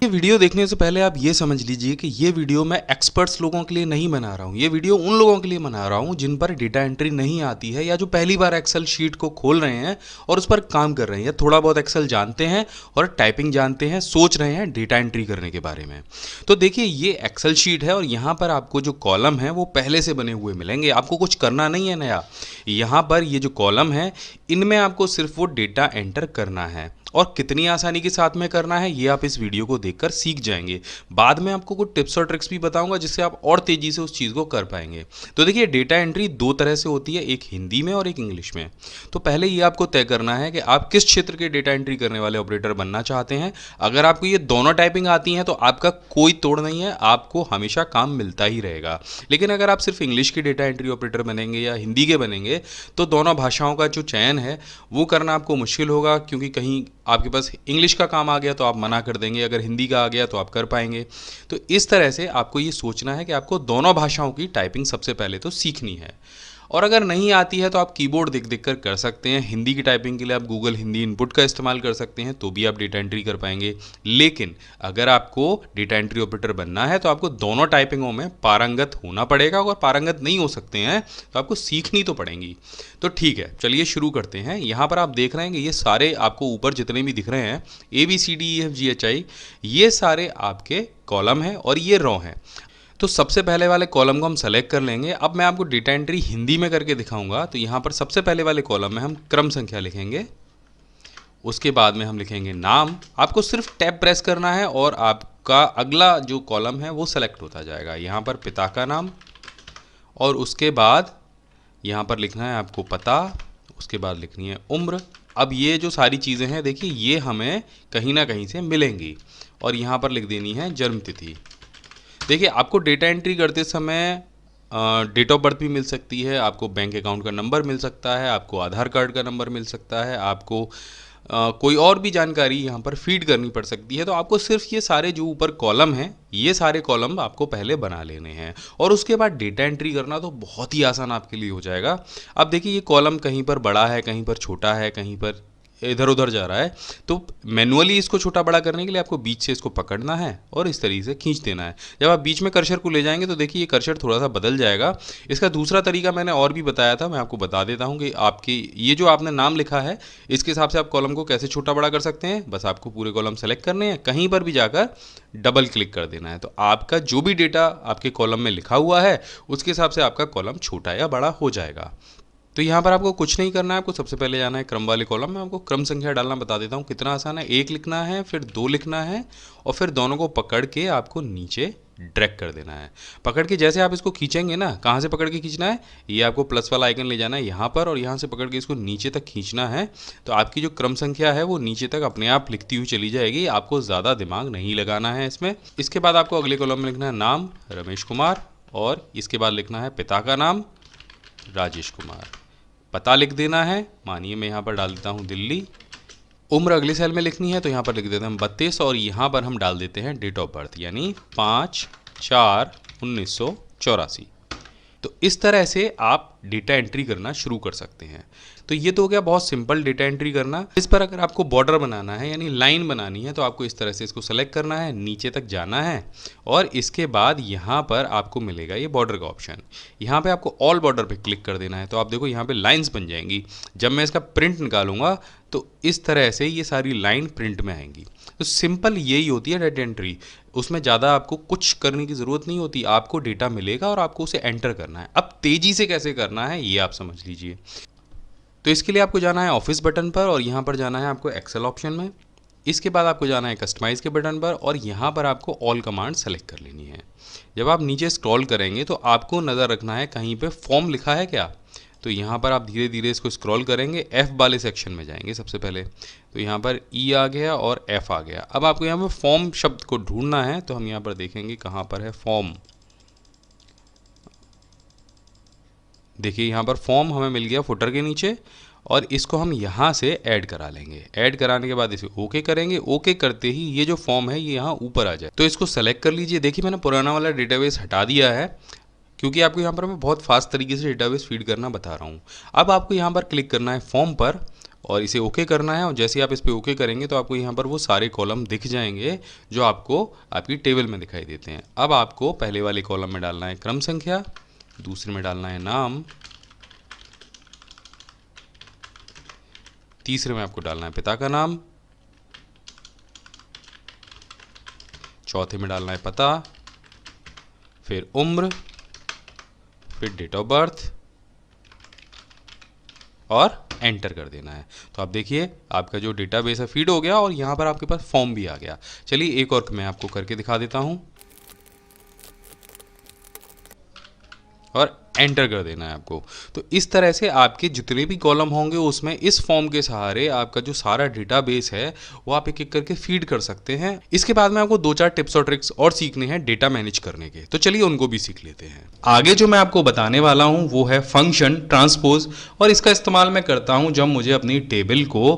ये वीडियो देखने से पहले आप ये समझ लीजिए कि ये वीडियो मैं एक्सपर्ट्स लोगों के लिए नहीं बना रहा हूँ। ये वीडियो उन लोगों के लिए बना रहा हूँ जिन पर डेटा एंट्री नहीं आती है या जो पहली बार एक्सेल शीट को खोल रहे हैं और उस पर काम कर रहे हैं या थोड़ा बहुत एक्सेल जानते हैं और टाइपिंग जानते हैं, सोच रहे हैं डेटा एंट्री करने के बारे में। तो देखिए ये एक्सेल शीट है और यहाँ पर आपको जो कॉलम है वो पहले से बने हुए मिलेंगे। आपको कुछ करना नहीं है नया। यहाँ पर ये जो कॉलम है इनमें आपको सिर्फ वो डेटा एंटर करना है और कितनी आसानी के साथ में करना है ये आप इस वीडियो को देखकर सीख जाएंगे। बाद में आपको कुछ टिप्स और ट्रिक्स भी बताऊंगा जिससे आप और तेज़ी से उस चीज़ को कर पाएंगे। तो देखिए डेटा एंट्री दो तरह से होती है, एक हिंदी में और एक इंग्लिश में। तो पहले ये आपको तय करना है कि आप किस क्षेत्र के डेटा एंट्री करने वाले ऑपरेटर बनना चाहते हैं। अगर आपको ये दोनों टाइपिंग आती हैं तो आपका कोई तोड़ नहीं है, आपको हमेशा काम मिलता ही रहेगा। लेकिन अगर आप सिर्फ इंग्लिश के डेटा एंट्री ऑपरेटर बनेंगे या हिंदी के बनेंगे तो दोनों भाषाओं का जो चयन है वो करना आपको मुश्किल होगा, क्योंकि कहीं आपके पास इंग्लिश का काम आ गया तो आप मना कर देंगे, अगर हिंदी का आ गया तो आप कर पाएंगे। तो इस तरह से आपको ये सोचना है कि आपको दोनों भाषाओं की टाइपिंग सबसे पहले तो सीखनी है। और अगर नहीं आती है तो आप कीबोर्ड देख देख कर कर सकते हैं। हिंदी की टाइपिंग के लिए आप गूगल हिंदी इनपुट का इस्तेमाल कर सकते हैं, तो भी आप डेटा एंट्री कर पाएंगे। लेकिन अगर आपको डेटा एंट्री ऑपरेटर बनना है तो आपको दोनों टाइपिंगों में पारंगत होना पड़ेगा। अगर पारंगत नहीं हो सकते हैं तो आपको सीखनी तो पड़ेंगी। तो ठीक है, चलिए शुरू करते हैं। यहाँ पर आप देख रहे हैं कि ये सारे आपको ऊपर जितने भी दिख रहे हैं ABCDEFGHI, ये सारे आपके कॉलम हैं और ये रो हैं। तो सबसे पहले वाले कॉलम को हम सेलेक्ट कर लेंगे। अब मैं आपको डेटा एंट्री हिंदी में करके दिखाऊंगा। तो यहाँ पर सबसे पहले वाले कॉलम में हम क्रम संख्या लिखेंगे, उसके बाद में हम लिखेंगे नाम। आपको सिर्फ टैब प्रेस करना है और आपका अगला जो कॉलम है वो सेलेक्ट होता जाएगा। यहाँ पर पिता का नाम और उसके बाद यहाँ पर लिखना है आपको पता, उसके बाद लिखनी है उम्र। अब ये जो सारी चीज़ें हैं देखिए ये हमें कहीं ना कहीं से मिलेंगी और यहाँ पर लिख देनी है जन्म तिथि। देखिए आपको डेटा एंट्री करते समय डेट ऑफ बर्थ भी मिल सकती है, आपको बैंक अकाउंट का नंबर मिल सकता है, आपको आधार कार्ड का नंबर मिल सकता है, आपको कोई और भी जानकारी यहाँ पर फीड करनी पड़ सकती है। तो आपको सिर्फ ये सारे जो ऊपर कॉलम हैं ये सारे कॉलम आपको पहले बना लेने हैं और उसके बाद डेटा एंट्री करना तो बहुत ही आसान आपके लिए हो जाएगा। अब देखिए ये कॉलम कहीं पर बड़ा है, कहीं पर छोटा है, कहीं पर इधर उधर जा रहा है। तो मैनुअली इसको छोटा बड़ा करने के लिए आपको बीच से इसको पकड़ना है और इस तरीके से खींच देना है। जब आप बीच में कर्सर को ले जाएंगे तो देखिए ये कर्सर थोड़ा सा बदल जाएगा। इसका दूसरा तरीका मैंने और भी बताया था, मैं आपको बता देता हूँ कि आपकी ये जो आपने नाम लिखा है इसके हिसाब से आप कॉलम को कैसे छोटा बड़ा कर सकते हैं। बस आपको पूरे कॉलम सेलेक्ट करने हैं, कहीं पर भी जाकर डबल क्लिक कर देना है। तो आपका जो भी डेटा आपके कॉलम में लिखा हुआ है उसके हिसाब से आपका कॉलम छोटा या बड़ा हो जाएगा। तो यहाँ पर आपको कुछ नहीं करना है, आपको सबसे पहले जाना है क्रम वाले कॉलम में। आपको क्रम संख्या डालना बता देता हूँ कितना आसान है। 1 लिखना है, फिर 2 लिखना है और फिर दोनों को पकड़ के आपको नीचे ड्रैग कर देना है। पकड़ के जैसे आप इसको खींचेंगे ना, कहाँ से पकड़ के खींचना है, ये आपको प्लस वाला आइकन ले जाना है यहाँ पर और यहाँ से पकड़ के इसको नीचे तक खींचना है। तो आपकी जो क्रम संख्या है वो नीचे तक अपने आप लिखती हुई चली जाएगी, आपको ज़्यादा दिमाग नहीं लगाना है इसमें। इसके बाद आपको अगले कॉलम में लिखना है नाम रमेश कुमार और इसके बाद लिखना है पिता का नाम राजेश कुमार। पता लिख देना है, मानिए मैं यहाँ पर डाल देता हूँ दिल्ली। उम्र अगली सेल में लिखनी है तो यहाँ पर लिख देते हैं 32 और यहाँ पर हम डाल देते हैं डेट ऑफ बर्थ यानी 5/4/1984। तो इस तरह से आप डेटा एंट्री करना शुरू कर सकते हैं। तो ये तो हो गया बहुत सिंपल डेटा एंट्री करना। इस पर अगर आपको बॉर्डर बनाना है यानी लाइन बनानी है तो आपको इस तरह से इसको सेलेक्ट करना है, नीचे तक जाना है और इसके बाद यहाँ पर आपको मिलेगा ये बॉर्डर का ऑप्शन। यहाँ पे आपको ऑल बॉर्डर पे क्लिक कर देना है। तो आप देखो यहाँ पे लाइंस बन जाएंगी। जब मैं इसका प्रिंट निकालूंगा तो इस तरह से ये सारी लाइन प्रिंट में आएंगी। तो सिंपल यही होती है डेटा एंट्री। उसमें ज़्यादा आपको कुछ करने की ज़रूरत नहीं होती, आपको डेटा मिलेगा और आपको उसे एंटर करना है। अब तेज़ी से कैसे करना है ये आप समझ लीजिए। तो इसके लिए आपको जाना है ऑफिस बटन पर और यहाँ पर जाना है आपको एक्सेल ऑप्शन में। इसके बाद आपको जाना है कस्टमाइज के बटन पर और यहाँ पर आपको ऑल कमांड सेलेक्ट कर लेनी है। जब आप नीचे स्क्रॉल करेंगे तो आपको नज़र रखना है कहीं पे फॉर्म लिखा है क्या। तो यहाँ पर आप धीरे धीरे इसको स्क्रॉल करेंगे, F वाले सेक्शन में जाएंगे सबसे पहले। तो यहाँ पर E आ गया और F आ गया। अब आपको यहाँ पर फॉर्म शब्द को ढूंढना है तो हम यहाँ पर देखेंगे कहाँ पर है फॉर्म। देखिए यहाँ पर फॉर्म हमें मिल गया फुटर के नीचे और इसको हम यहाँ से ऐड करा लेंगे। ऐड कराने के बाद इसे ओके करेंगे। ओके करते ही ये जो फॉर्म है ये यहाँ ऊपर आ जाए। तो इसको सेलेक्ट कर लीजिए। देखिए मैंने पुराना वाला डेटाबेस हटा दिया है क्योंकि आपको यहाँ पर मैं बहुत फास्ट तरीके से डेटाबेस फीड करना बता रहा हूँ। अब आपको यहाँ पर क्लिक करना है फॉर्म पर और इसे ओके करना है। और जैसे आप इस पर ओके करेंगे तो आपको यहाँ पर वो सारे कॉलम दिख जाएंगे जो आपको आपकी टेबल में दिखाई देते हैं। अब आपको पहले वाले कॉलम में डालना है क्रम संख्या, दूसरे में डालना है नाम, तीसरे में आपको डालना है पिता का नाम, चौथे में डालना है पता, फिर उम्र, फिर डेट ऑफ बर्थ और एंटर कर देना है। तो आप देखिए आपका जो डेटाबेस है फीड हो गया और यहाँ पर आपके पास फॉर्म भी आ गया। चलिए एक और मैं आपको करके दिखा देता हूँ और एंटर कर देना है आपको। तो इस तरह से आपके जितने भी कॉलम होंगे उसमें इस फॉर्म के सहारे आपका जो सारा डेटाबेस है वो आप एक एक करके फीड कर सकते हैं। इसके बाद में आपको 2-4 टिप्स और ट्रिक्स और सीखने हैं डेटा मैनेज करने के, तो चलिए उनको भी सीख लेते हैं। आगे जो मैं आपको बताने वाला हूं वो है फंक्शन ट्रांसपोज, और इसका इस्तेमाल मैं करता हूं जब मुझे अपनी टेबल को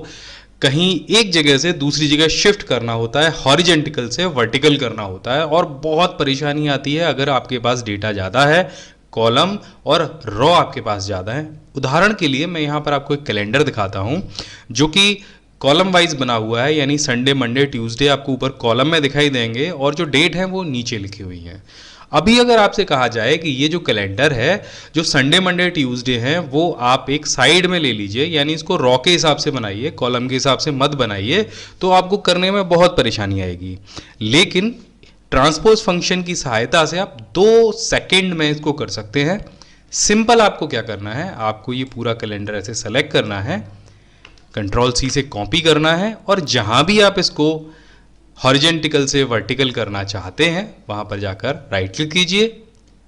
कहीं एक जगह से दूसरी जगह शिफ्ट करना होता है, हॉरिजेंटल से वर्टिकल करना होता है, और बहुत परेशानी आती है अगर आपके पास डेटा ज़्यादा है, कॉलम और रो आपके पास ज़्यादा है। उदाहरण के लिए मैं यहाँ पर आपको एक कैलेंडर दिखाता हूँ जो कि कॉलम वाइज बना हुआ है, यानी संडे मंडे ट्यूसडे आपको ऊपर कॉलम में दिखाई देंगे और जो डेट है वो नीचे लिखी हुई है। अभी अगर आपसे कहा जाए कि ये जो कैलेंडर है जो संडे मंडे ट्यूसडे हैं वो आप एक साइड में ले लीजिए, यानी इसको रो के हिसाब से बनाइए, कॉलम के हिसाब से मत बनाइए, तो आपको करने में बहुत परेशानी आएगी। लेकिन ट्रांसपोज फंक्शन की सहायता से आप 2 सेकंड में इसको कर सकते हैं। सिंपल आपको क्या करना है, आपको ये पूरा कैलेंडर ऐसे सेलेक्ट करना है, कंट्रोल सी से कॉपी करना है, और जहां भी आप इसको हॉरिजेंटल से वर्टिकल करना चाहते हैं वहां पर जाकर राइट क्लिक कीजिए,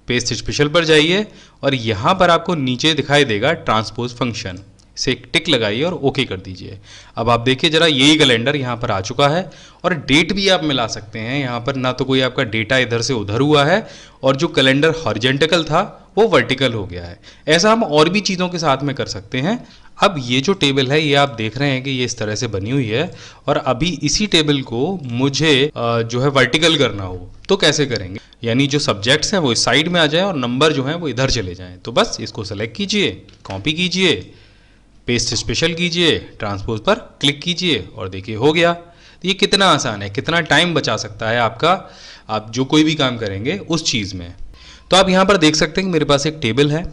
पेस्ट स्पेशल पर जाइए और यहां पर आपको नीचे दिखाई देगा ट्रांसपोज फंक्शन, से एक टिक लगाइए और ओके कर दीजिए। अब आप देखिए जरा यही कैलेंडर यहाँ पर आ चुका है और डेट भी आप मिला सकते हैं। यहाँ पर ना तो कोई आपका डेटा इधर से उधर हुआ है और जो कैलेंडर हॉरिजेंटल था वो वर्टिकल हो गया है। ऐसा हम और भी चीज़ों के साथ में कर सकते हैं। अब ये जो टेबल है ये आप देख रहे हैं कि ये इस तरह से बनी हुई है और अभी इसी टेबल को मुझे जो है वर्टिकल करना हो तो कैसे करेंगे, यानी जो सब्जेक्ट्स हैं वो इस साइड में आ जाए और नंबर जो हैं वो इधर चले जाएं। तो बस इसको सेलेक्ट कीजिए, कॉपी कीजिए, पेस्ट स्पेशल कीजिए, ट्रांसपोज पर क्लिक कीजिए और देखिए हो गया। तो ये कितना आसान है, कितना टाइम बचा सकता है आपका, आप जो कोई भी काम करेंगे उस चीज़ में। तो आप यहाँ पर देख सकते हैं कि मेरे पास एक टेबल है,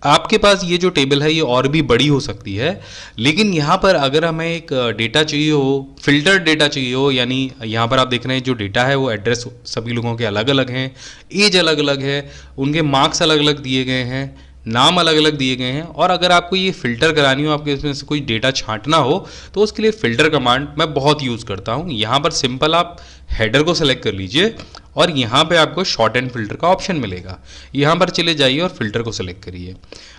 आपके पास ये जो टेबल है ये और भी बड़ी हो सकती है, लेकिन यहाँ पर अगर हमें एक डेटा चाहिए हो, फिल्टर्ड डेटा चाहिए हो, यानी यहाँ पर आप देख रहे हैं जो डेटा है वो एड्रेस सभी लोगों के अलग अलग हैं, एज अलग अलग है, उनके मार्क्स अलग अलग दिए गए हैं, नाम अलग अलग दिए गए हैं, और अगर आपको ये फ़िल्टर करानी हो, आपके इसमें से कोई डेटा छांटना हो तो उसके लिए फ़िल्टर कमांड मैं बहुत यूज़ करता हूँ। यहाँ पर सिंपल आप हेडर को सेलेक्ट कर लीजिए और यहाँ पे आपको शॉर्ट एंड फिल्टर का ऑप्शन मिलेगा, यहाँ पर चले जाइए और फिल्टर को सेलेक्ट करिए।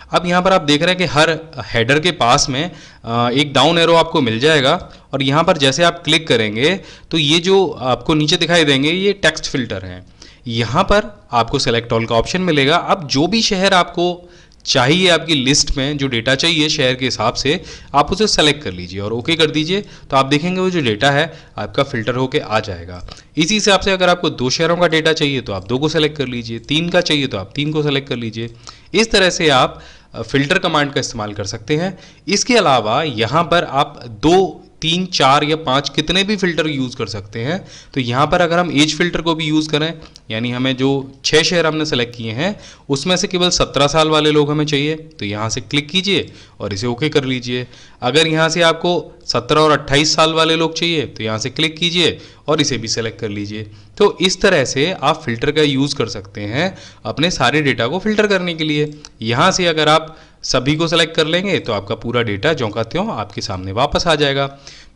अब यहाँ पर आप देख रहे हैं कि हर हेडर के पास में एक डाउन एरो आपको मिल जाएगा और यहाँ पर जैसे आप क्लिक करेंगे तो ये जो आपको नीचे दिखाई देंगे ये टेक्स्ट फिल्टर हैं। यहाँ पर आपको सेलेक्ट ऑल का ऑप्शन मिलेगा। अब जो भी शहर आपको चाहिए आपकी लिस्ट में जो डेटा चाहिए शहर के हिसाब से आप उसे सेलेक्ट कर लीजिए और ओके कर दीजिए, तो आप देखेंगे वो जो डेटा है आपका फिल्टर होके आ जाएगा। इसी हिसाब से अगर आपको 2 शहरों का डेटा चाहिए तो आप 2 को सेलेक्ट कर लीजिए, 3 का चाहिए तो आप 3 को सेलेक्ट कर लीजिए। इस तरह से आप फिल्टर कमांड का इस्तेमाल कर सकते हैं। इसके अलावा यहाँ पर आप 2, 3, 4 या 5 कितने भी फिल्टर यूज़ कर सकते हैं। तो यहाँ पर अगर हम एज फिल्टर को भी यूज़ करें, यानी हमें जो 6 शहर हमने सेलेक्ट किए हैं उसमें से केवल 17 साल वाले लोग हमें चाहिए, तो यहाँ से क्लिक कीजिए और इसे ओके कर लीजिए। अगर यहाँ से आपको 17 और 28 साल वाले लोग चाहिए तो यहाँ से क्लिक कीजिए और इसे भी सेलेक्ट कर लीजिए। तो इस तरह से आप फिल्टर का यूज़ कर सकते हैं अपने सारे डेटा को फिल्टर करने के लिए। यहाँ से अगर आप सभी को सेलेक्ट कर लेंगे तो आपका पूरा डेटा ज्यों का त्यों आपके सामने वापस आ जाएगा।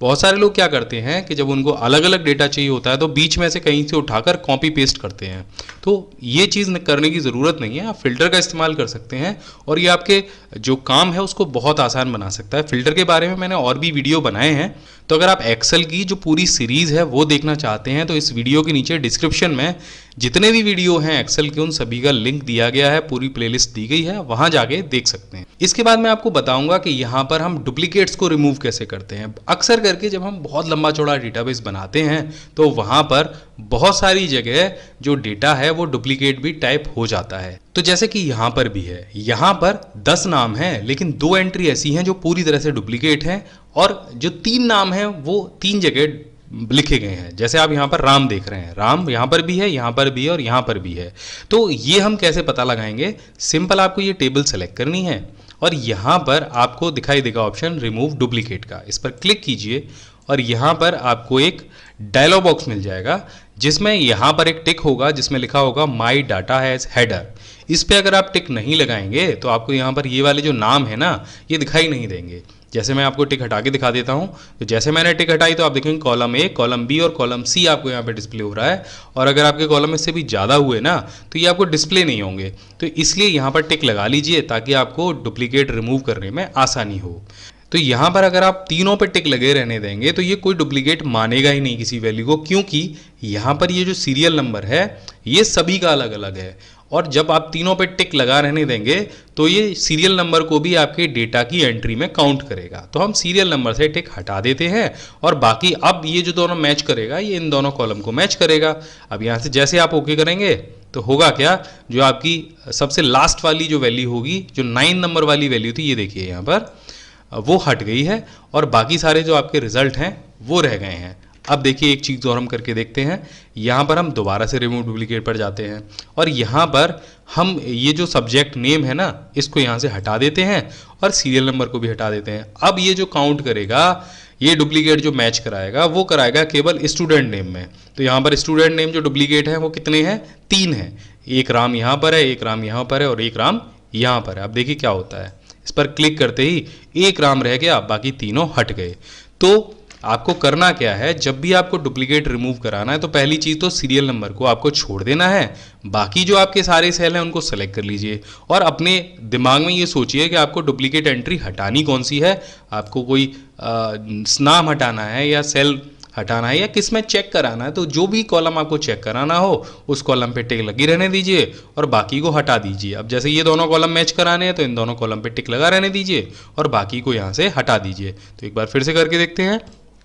बहुत सारे लोग क्या करते हैं कि जब उनको अलग अलग डेटा चाहिए होता है तो बीच में से कहीं से उठाकर कॉपी पेस्ट करते हैं, तो ये चीज़ करने की ज़रूरत नहीं है। आप फिल्टर का इस्तेमाल कर सकते हैं और ये आपके जो काम है उसको बहुत आसान बना सकता है। फिल्टर के बारे में मैंने और भी वीडियो बनाए हैं, तो अगर आप एक्सेल की जो पूरी सीरीज़ है वो देखना चाहते हैं तो इस वीडियो के नीचे डिस्क्रिप्शन में जितने भी वीडियो हैं एक्सेल के उन सभी का लिंक दिया गया है, पूरी प्लेलिस्ट दी गई है, वहां जाके देख सकते हैं। इसके बाद मैं आपको बताऊंगा कि यहाँ पर हम डुप्लीकेट्स को रिमूव कैसे करते हैं। अक्सर करके जब हम बहुत लंबा चौड़ा डेटाबेस बनाते हैं तो वहाँ पर बहुत सारी जगह जो डेटा है वो डुप्लीकेट भी टाइप हो जाता है। तो जैसे कि यहाँ पर भी है, यहाँ पर 10 नाम हैं लेकिन 2 एंट्री ऐसी हैं जो पूरी तरह से डुप्लीकेट हैं और जो 3 नाम हैं वो 3 जगह लिखे गए हैं। जैसे आप यहाँ पर राम देख रहे हैं, राम यहाँ पर भी है, यहाँ पर भी है और यहाँ पर भी है। तो ये हम कैसे पता लगाएंगे? सिंपल, आपको ये टेबल सेलेक्ट करनी है और यहाँ पर आपको दिखाई देगा ऑप्शन रिमूव डुप्लीकेट का, इस पर क्लिक कीजिए और यहाँ पर आपको एक डायलॉग बॉक्स मिल जाएगा जिसमें यहाँ पर एक टिक होगा जिसमें लिखा होगा माई डाटा हैज हेडर। इस पे अगर आप टिक नहीं लगाएंगे तो आपको यहाँ पर ये वाले जो नाम है ना ये दिखाई नहीं देंगे। जैसे मैं आपको टिक हटा के दिखा देता हूँ, तो जैसे मैंने टिक हटाई तो आप देखेंगे कॉलम ए, कॉलम बी और कॉलम सी आपको यहाँ पे डिस्प्ले हो रहा है। और अगर आपके कॉलम इससे भी ज़्यादा हुए ना तो ये आपको डिस्प्ले नहीं होंगे। तो इसलिए यहाँ पर टिक लगा लीजिए ताकि आपको डुप्लीकेट रिमूव करने में आसानी हो। तो यहाँ पर अगर आप तीनों पे टिक लगे रहने देंगे तो ये कोई डुप्लीकेट मानेगा ही नहीं किसी वैल्यू को, क्योंकि यहाँ पर ये जो सीरियल नंबर है ये सभी का अलग अलग है। और जब आप तीनों पे टिक लगा रहने देंगे तो ये सीरियल नंबर को भी आपके डेटा की एंट्री में काउंट करेगा। तो हम सीरियल नंबर से टिक हटा देते हैं और बाकी अब ये जो दोनों मैच करेगा ये इन दोनों कॉलम को मैच करेगा। अब यहाँ से जैसे आप ओके करेंगे तो होगा क्या, जो आपकी सबसे लास्ट वाली जो वैल्यू होगी, जो 9 नंबर वाली वैल्यू थी, ये देखिए यहाँ पर वो हट गई है और बाकी सारे जो आपके रिजल्ट हैं वो रह गए हैं। अब देखिए एक चीज़ और हम करके देखते हैं। यहाँ पर हम दोबारा से रिमूव डुप्लीकेट पर जाते हैं और यहाँ पर हम ये जो सब्जेक्ट नेम है ना इसको यहाँ से हटा देते हैं और सीरियल नंबर को भी हटा देते हैं। अब ये जो काउंट करेगा, ये डुप्लीकेट जो मैच कराएगा वो कराएगा केवल स्टूडेंट नेम में। तो यहाँ पर स्टूडेंट नेम जो डुप्लीकेट है वो कितने हैं? 3 हैं। एक राम यहाँ पर है, एक राम यहाँ पर है और एक राम यहाँ पर है। अब देखिए क्या होता है, इस पर क्लिक करते ही एक राम रह गया, बाकी तीनों हट गए। तो आपको करना क्या है, जब भी आपको डुप्लीकेट रिमूव कराना है तो पहली चीज़ तो सीरियल नंबर को आपको छोड़ देना है, बाकी जो आपके सारे सेल हैं उनको सेलेक्ट कर लीजिए और अपने दिमाग में ये सोचिए कि आपको डुप्लीकेट एंट्री हटानी कौन सी है। आपको कोई नाम हटाना है या सेल हटाना है या किस में चेक कराना है। तो जो भी कॉलम आपको चेक कराना हो उस कॉलम पे टिक लगी रहने दीजिए और बाकी को हटा दीजिए। अब जैसे ये दोनों कॉलम मैच कराने हैं तो इन दोनों कॉलम पे टिक लगा रहने दीजिए और बाकी को यहाँ से हटा दीजिए। तो एक बार फिर से करके देखते हैं।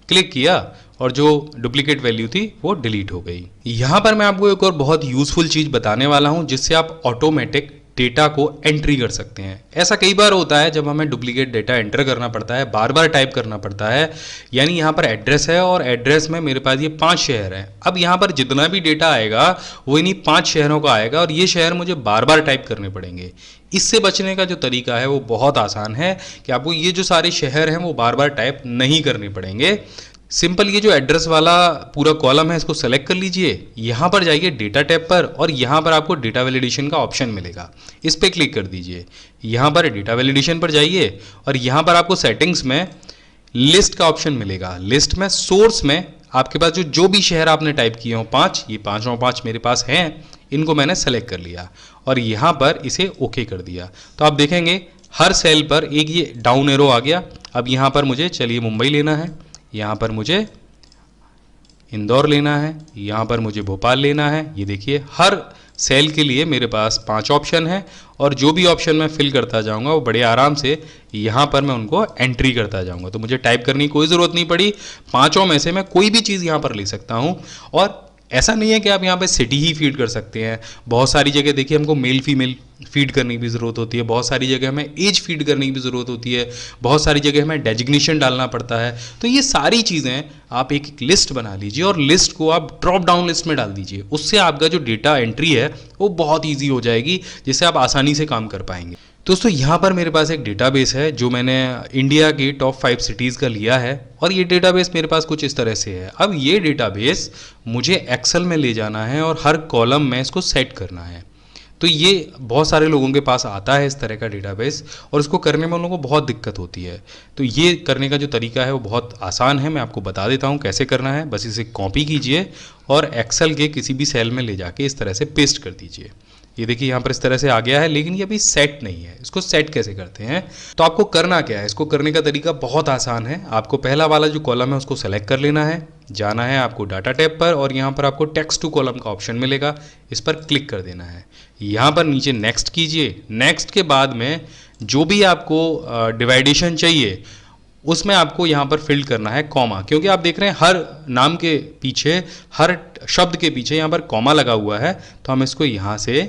क्लिक किया और जो डुप्लीकेट वैल्यू थी वो डिलीट हो गई। यहाँ पर मैं आपको एक और बहुत यूजफुल चीज़ बताने वाला हूँ जिससे आप ऑटोमेटिक डेटा को एंट्री कर सकते हैं। ऐसा कई बार होता है जब हमें डुप्लीकेट डेटा एंटर करना पड़ता है, बार बार टाइप करना पड़ता है। यानी यहाँ पर एड्रेस है और एड्रेस में मेरे पास ये 5 शहर हैं। अब यहाँ पर जितना भी डेटा आएगा वो इन्हीं 5 शहरों का आएगा और ये शहर मुझे बार बार टाइप करने पड़ेंगे। इससे बचने का जो तरीका है वो बहुत आसान है कि आपको ये जो सारे शहर हैं वो बार बार टाइप नहीं करने पड़ेंगे। सिंपल ये जो एड्रेस वाला पूरा कॉलम है इसको सेलेक्ट कर लीजिए, यहाँ पर जाइए डेटा टैब पर और यहाँ पर आपको डेटा वैलिडेशन का ऑप्शन मिलेगा, इस पर क्लिक कर दीजिए। यहाँ पर डेटा वैलिडेशन पर जाइए और यहाँ पर आपको सेटिंग्स में लिस्ट का ऑप्शन मिलेगा। लिस्ट में सोर्स में आपके पास जो भी शहर आपने टाइप किए हों 5, ये 5 मेरे पास हैं, इनको मैंने सेलेक्ट कर लिया और यहाँ पर इसे ओके कर दिया। तो आप देखेंगे हर सेल पर एक ये डाउन एरो आ गया। अब यहाँ पर मुझे चलिए मुंबई लेना है, यहाँ पर मुझे इंदौर लेना है, यहाँ पर मुझे भोपाल लेना है। ये देखिए हर सेल के लिए मेरे पास 5 ऑप्शन है और जो भी ऑप्शन मैं फिल करता जाऊँगा वो बड़े आराम से यहाँ पर मैं उनको एंट्री करता जाऊँगा। तो मुझे टाइप करने की कोई ज़रूरत नहीं पड़ी, 5 में से मैं कोई भी चीज़ यहाँ पर ले सकता हूँ। और ऐसा नहीं है कि आप यहाँ पे सिटी ही फीड कर सकते हैं, बहुत सारी जगह देखिए हमको मेल फीमेल फीड करने की भी ज़रूरत होती है, बहुत सारी जगह हमें एज फीड करने की भी ज़रूरत होती है, बहुत सारी जगह हमें डेजिग्नेशन डालना पड़ता है। तो ये सारी चीज़ें आप एक लिस्ट बना लीजिए और लिस्ट को आप ड्रॉप डाउन लिस्ट में डाल दीजिए। उससे आपका जो डेटा एंट्री है वो बहुत ईजी हो जाएगी, जिससे आप आसानी से काम कर पाएंगे। दोस्तों यहाँ पर मेरे पास एक डेटाबेस है जो मैंने इंडिया की टॉप 5 सिटीज़ का लिया है और ये डेटाबेस मेरे पास कुछ इस तरह से है। अब ये डेटाबेस मुझे एक्सेल में ले जाना है और हर कॉलम में इसको सेट करना है। तो ये बहुत सारे लोगों के पास आता है इस तरह का डेटाबेस और इसको करने में उन लोगों को बहुत दिक्कत होती है। तो ये करने का जो तरीका है वो बहुत आसान है, मैं आपको बता देता हूँ कैसे करना है। बस इसे कॉपी कीजिए और एक्सेल के किसी भी सेल में ले जाके इस तरह से पेस्ट कर दीजिए। ये देखिए यहाँ पर इस तरह से आ गया है, लेकिन ये अभी सेट नहीं है। इसको सेट कैसे करते हैं, तो आपको करना क्या है, इसको करने का तरीका बहुत आसान है। आपको पहला वाला जो कॉलम है उसको सेलेक्ट कर लेना है, जाना है आपको डाटा टैब पर और यहाँ पर आपको टेक्स्ट टू कॉलम का ऑप्शन मिलेगा, इस पर क्लिक कर देना है। यहाँ पर नीचे नेक्स्ट कीजिए। नेक्स्ट के बाद में जो भी आपको डिवाइडेशन चाहिए उसमें आपको यहाँ पर फिल करना है कॉमा, क्योंकि आप देख रहे हैं हर नाम के पीछे, हर शब्द के पीछे यहाँ पर कॉमा लगा हुआ है। तो हम इसको यहाँ से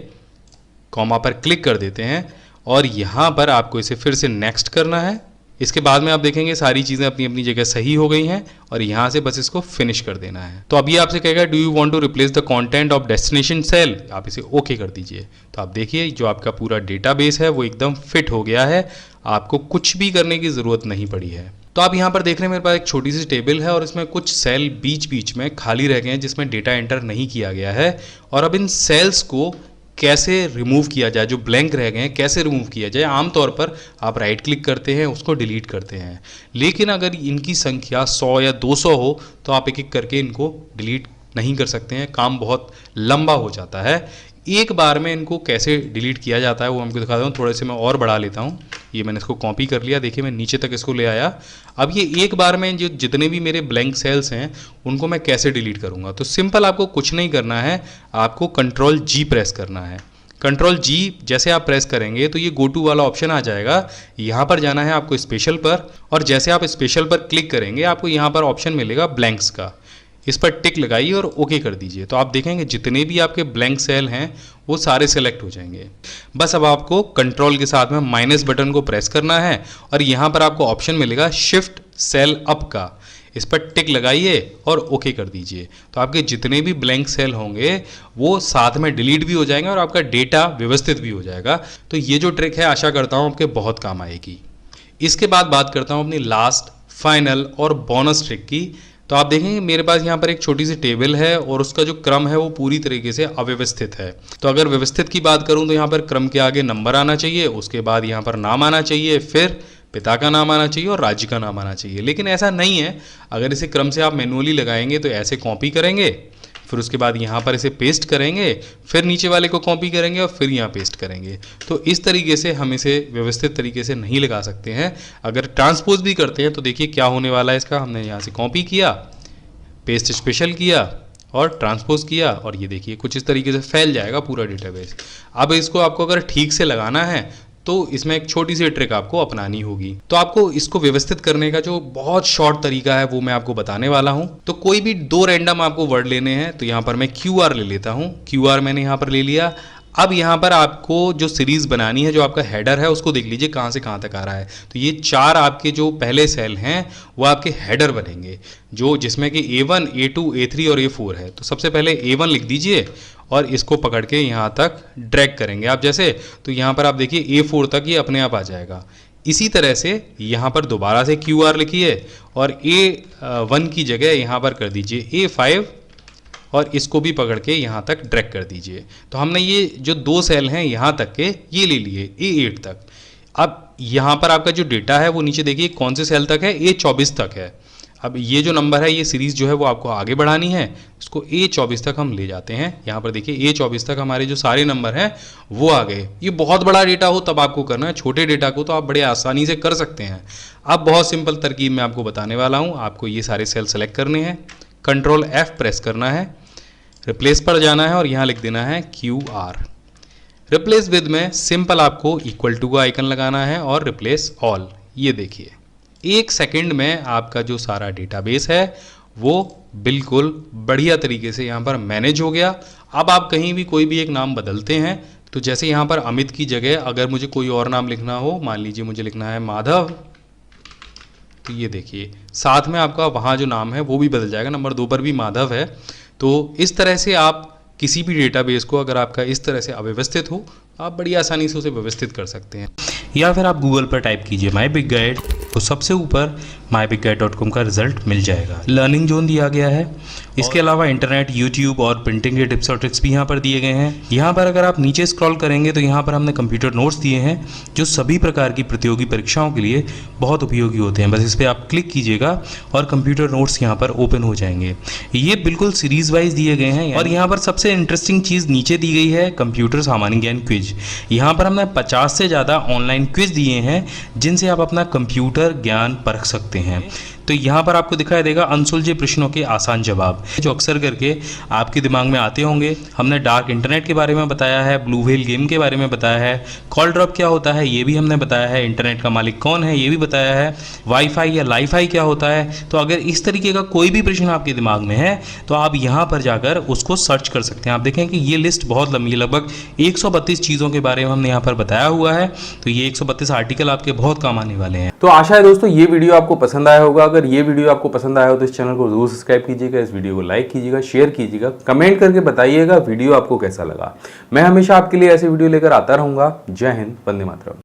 कॉमा पर क्लिक कर देते हैं और यहाँ पर आपको इसे फिर से नेक्स्ट करना है। इसके बाद में आप देखेंगे सारी चीज़ें अपनी अपनी जगह सही हो गई हैं और यहाँ से बस इसको फिनिश कर देना है। तो अब ये आपसे कहेगा do you want to replace the content of destination cell, आप इसे ओके कर दीजिए। तो आप देखिए जो आपका पूरा डेटाबेस है वो एकदम फिट हो गया है, आपको कुछ भी करने की ज़रूरत नहीं पड़ी है। तो आप यहाँ पर देख रहे हैं मेरे पास एक छोटी सी टेबल है और इसमें कुछ सेल बीच बीच में खाली रह गए हैं जिसमें डेटा एंटर नहीं किया गया है। और अब इन सेल्स को कैसे रिमूव किया जाए, जो ब्लैंक रह गए हैं कैसे रिमूव किया जाए। आमतौर पर आप राइट क्लिक करते हैं, उसको डिलीट करते हैं, लेकिन अगर इनकी संख्या 100 या 200 हो तो आप एक एक करके इनको डिलीट नहीं कर सकते हैं, काम बहुत लंबा हो जाता है। एक बार में इनको कैसे डिलीट किया जाता है वो हमको दिखाता हूँ। थोड़े से मैं और बढ़ा लेता हूँ, ये मैंने इसको कॉपी कर लिया, देखिए मैं नीचे तक इसको ले आया। अब ये एक बार में जो जितने भी मेरे ब्लैंक सेल्स हैं उनको मैं कैसे डिलीट करूँगा। तो सिंपल आपको कुछ नहीं करना है, आपको कंट्रोल जी प्रेस करना है। कंट्रोल जी जैसे आप प्रेस करेंगे तो ये गो टू वाला ऑप्शन आ जाएगा, यहाँ पर जाना है आपको स्पेशल पर, और जैसे आप स्पेशल पर क्लिक करेंगे आपको यहाँ पर ऑप्शन मिलेगा ब्लैंक्स का, इस पर टिक लगाइए और ओके कर दीजिए। तो आप देखेंगे जितने भी आपके ब्लैंक सेल हैं वो सारे सेलेक्ट हो जाएंगे। बस अब आपको कंट्रोल के साथ में माइनस बटन को प्रेस करना है और यहाँ पर आपको ऑप्शन मिलेगा शिफ्ट सेल अप का, इस पर टिक लगाइए और ओके कर दीजिए। तो आपके जितने भी ब्लैंक सेल होंगे वो साथ में डिलीट भी हो जाएंगे और आपका डेटा व्यवस्थित भी हो जाएगा। तो ये जो ट्रिक है आशा करता हूँ आपके बहुत काम आएगी। इसके बाद बात करता हूँ अपनी लास्ट, फाइनल और बोनस ट्रिक की। तो आप देखेंगे मेरे पास यहाँ पर एक छोटी सी टेबल है और उसका जो क्रम है वो पूरी तरीके से अव्यवस्थित है। तो अगर व्यवस्थित की बात करूँ तो यहाँ पर क्रम के आगे नंबर आना चाहिए, उसके बाद यहाँ पर नाम आना चाहिए, फिर पिता का नाम आना चाहिए और राज्य का नाम आना चाहिए। लेकिन ऐसा नहीं है, अगर इसे क्रम से आप मैनुअली लगाएंगे तो ऐसे कॉपी करेंगे, फिर उसके बाद यहाँ पर इसे पेस्ट करेंगे, फिर नीचे वाले को कॉपी करेंगे और फिर यहाँ पेस्ट करेंगे। तो इस तरीके से हम इसे व्यवस्थित तरीके से नहीं लगा सकते हैं। अगर ट्रांसपोज भी करते हैं तो देखिए क्या होने वाला है इसका, हमने यहाँ से कॉपी किया, पेस्ट स्पेशल किया और ट्रांसपोज किया और ये देखिए कुछ इस तरीके से फैल जाएगा पूरा डेटाबेस। अब इसको आपको अगर ठीक से लगाना है तो इसमें एक छोटी सी ट्रिक आपको अपनानी होगी। तो आपको इसको व्यवस्थित करने का जो बहुत शॉर्ट तरीका है वो मैं आपको बताने वाला हूं। तो कोई भी 2 रैंडम आपको वर्ड लेने हैं, तो यहां पर मैं QR ले लेता हूं। QR मैंने यहां पर ले लिया। अब यहाँ पर आपको जो सीरीज़ बनानी है, जो आपका हेडर है उसको देख लीजिए कहाँ से कहाँ तक आ रहा है। तो ये 4 आपके जो पहले सेल हैं वो आपके हेडर बनेंगे, जो जिसमें कि A1, A2, A3 और A4 है। तो सबसे पहले A1 लिख दीजिए और इसको पकड़ के यहाँ तक ड्रैग करेंगे आप जैसे, तो यहाँ पर आप देखिए A4 तक ये अपने आप आ जाएगा। इसी तरह से यहाँ पर दोबारा से QR लिखिए और A1 की जगह यहाँ पर कर दीजिए A5 और इसको भी पकड़ के यहाँ तक ड्रैग कर दीजिए। तो हमने ये जो 2 सेल हैं यहाँ तक के ये ले लिए A8 तक। अब यहाँ पर आपका जो डेटा है वो नीचे देखिए कौन से सेल तक है, A24 तक है। अब ये जो नंबर है ये सीरीज़ जो है वो आपको आगे बढ़ानी है, इसको A24 तक हम ले जाते हैं। यहाँ पर देखिए A24 तक हमारे जो सारे नंबर हैं वो आ गए। ये बहुत बड़ा डेटा हो तब आपको करना है, छोटे डेटा को तो आप बड़े आसानी से कर सकते हैं। अब बहुत सिंपल तरकीब मैं आपको बताने वाला हूँ। आपको ये सारे सेल सेलेक्ट करने हैं, कंट्रोल F प्रेस करना है, रिप्लेस पर जाना है और यहाँ लिख देना है QR। रिप्लेस विद में सिंपल आपको इक्वल टू का आइकन लगाना है और रिप्लेस ऑल। ये देखिए 1 सेकंड में आपका जो सारा डेटाबेस है वो बिल्कुल बढ़िया तरीके से यहाँ पर मैनेज हो गया। अब आप कहीं भी कोई भी एक नाम बदलते हैं, तो जैसे यहाँ पर अमित की जगह अगर मुझे कोई और नाम लिखना हो, मान लीजिए मुझे लिखना है माधव, तो ये देखिए साथ में आपका वहाँ जो नाम है वो भी बदल जाएगा, नंबर 2 पर भी माधव है। तो इस तरह से आप किसी भी डेटाबेस को अगर आपका इस तरह से अव्यवस्थित हो, आप बड़ी आसानी से उसे व्यवस्थित कर सकते हैं। या फिर आप गूगल पर टाइप कीजिए माई बिग गाइड, तो सबसे ऊपर myBigGuide.com का रिजल्ट मिल जाएगा। लर्निंग जोन दिया गया है, इसके अलावा इंटरनेट, यूट्यूब और प्रिंटिंग के टिप्स और ट्रिक्स भी यहाँ पर दिए गए हैं। यहाँ पर अगर आप नीचे स्क्रॉल करेंगे तो यहाँ पर हमने कंप्यूटर नोट्स दिए हैं जो सभी प्रकार की प्रतियोगी परीक्षाओं के लिए बहुत उपयोगी होते हैं। बस इस पर आप क्लिक कीजिएगा और कंप्यूटर नोट्स यहाँ पर ओपन हो जाएंगे। ये बिल्कुल सीरीज वाइज दिए गए हैं और यहाँ पर सबसे इंटरेस्टिंग चीज़ नीचे दी गई है कंप्यूटर सामान्य ज्ञान क्विज। यहाँ पर हमने 50 से ज़्यादा ऑनलाइन क्विज दिए हैं जिनसे आप अपना कंप्यूटर ज्ञान परख सकते हैं। तो यहाँ पर आपको दिखाई देगा अनसुलझे प्रश्नों के आसान जवाब, जो अक्सर करके आपके दिमाग में आते होंगे। हमने डार्क इंटरनेट के बारे में बताया है, ब्लू व्हेल गेम के बारे में बताया है, कॉल ड्रॉप क्या होता है ये भी हमने बताया है, इंटरनेट का मालिक कौन है ये भी बताया है, वाईफाई या लाईफाई क्या होता है। तो अगर इस तरीके का कोई भी प्रश्न आपके दिमाग में है तो आप यहाँ पर जाकर उसको सर्च कर सकते हैं। आप देखें कि ये लिस्ट बहुत लंबी है, लगभग 132 चीज़ों के बारे में हमने यहाँ पर बताया हुआ है। तो ये 132 आर्टिकल आपके बहुत काम आने वाले हैं। तो आशा है दोस्तों ये वीडियो आपको पसंद आया होगा। अगर ये वीडियो आपको पसंद आया हो तो इस चैनल को जरूर सब्सक्राइब कीजिएगा, इस वीडियो को लाइक कीजिएगा, शेयर कीजिएगा, कमेंट करके बताइएगा वीडियो आपको कैसा लगा। मैं हमेशा आपके लिए ऐसे वीडियो लेकर आता रहूंगा। जय हिंद, वंदे मातरम।